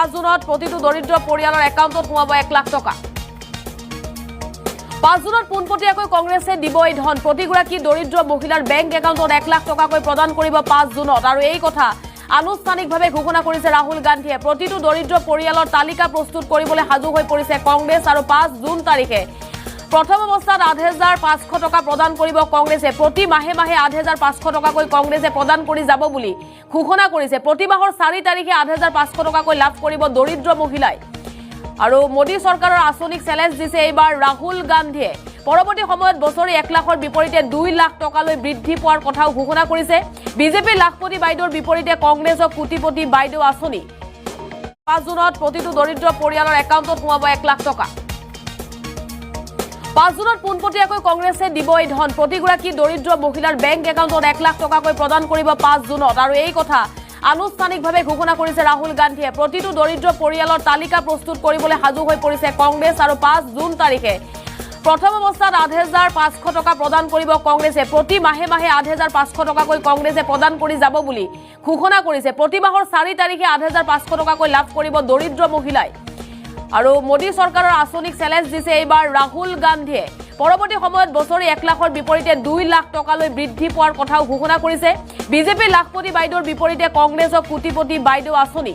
5 জুনত প্ৰতিটো দৰিদ্ৰ পৰিয়ালৰ একাউণ্টত সোমাব 1 লাখ টকা। 5 জুনত পোনপটীয়াকৈ কংগ্ৰেছে দিব এই ধন। প্ৰতিগৰাকী দৰিদ্ৰ মহিলাৰ বেংক একাউণ্টত 1 লাখ টকাকৈ প্ৰদান কৰিব 5 জুনত। আৰু এই কথা আনুষ্ঠানিকভাৱে ঘোষণা কৰিছে ৰাহুল গান্ধীয়ে। প্ৰতিটো দৰিদ্ৰ পৰিয়ালৰ তালিকা প্ৰস্তুত কৰিবলৈ সাজু হৈ পৰিছে কংগ্ৰেছ। আৰু 5 জুন তাৰিখে প্ৰথম অৱস্থাত 8,500 টকা প্ৰদান কৰিব কংগ্ৰেছে। প্ৰতি মাহে মাহে 8,500 টকাকৈ কংগ্ৰেছে প্ৰদান কৰি যাব বুলি ঘোষণা কৰিছে। প্ৰতি মাহৰ 4 তাৰিখে 8,500 টকাকৈ লাভ কৰিব দৰিদ্ৰ মহিলাই। আৰু মোদী চৰকাৰৰ আঁচনিক চেলেঞ্জ দিছে এইবাৰ ৰাহুল গান্ধীয়ে। পৰৱৰ্তী সময়ত বছৰি 1 লাখৰ বিপৰীতে 2 লাখ টকালৈ বৃদ্ধি পোৱাৰ কথাও ঘোষণা কৰিছে। বিজেপিৰ লাখপতি বাইদেউৰ বিপৰীতে কংগ্ৰেছৰ কোটিপতি বাইদেউ আঁচনি। 5 জুনত প্ৰতিটো দৰিদ্ৰ পৰিয়ালৰ একাউণ্টত সোমাব 1 লাখ টকা। 5 জুনত পোনপটীয়াকৈ কংগ্ৰেছে দিব এই ধন। প্ৰতিগৰাকী দৰিদ্ৰ মহিলাৰ বেংক একাউণ্টত 1 লাখ টকাকৈ প্ৰদান কৰিব 5 জুনত। আৰু এই কথা আনুষ্ঠানিকভাৱে ঘোষণা কৰিছে ৰাহুল গান্ধীয়ে। প্ৰতিটো দৰিদ্ৰ পৰিয়ালৰ তালিকা প্ৰস্তুত কৰিবলৈ সাজু হৈ পৰিছে কংগ্ৰেছ। আৰু 5 জুন তাৰিখে প্ৰথম অৱস্থাত 8,500 টকা প্ৰদান কৰিব কংগ্ৰেছে। প্ৰতি মাহে মাহে 8,500 টকাকৈ কংগ্ৰেছে প্ৰদান কৰি যাব বুলি ঘোষণা কৰিছে। প্ৰতি মাহৰ 4 তাৰিখে 8,500 টকাকৈ লাভ কৰিব দৰিদ্ৰ মহিলাই। আৰু মোদী চৰকাৰৰ আঁচনিক চেলেঞ্জ দিছে এইবাৰ ৰাহুল গান্ধীয়ে। পৰৱৰ্তী সময়ত বছৰি 1 লাখৰ বিপৰীতে 2 লাখ টকালৈ বৃদ্ধি পোৱাৰ কথাও ঘোষণা কৰিছে। বিজেপিৰ লাখপতি বাইদেউৰ বিপৰীতে কংগ্ৰেছৰ কোটিপতি বাইদেউ আঁচনি।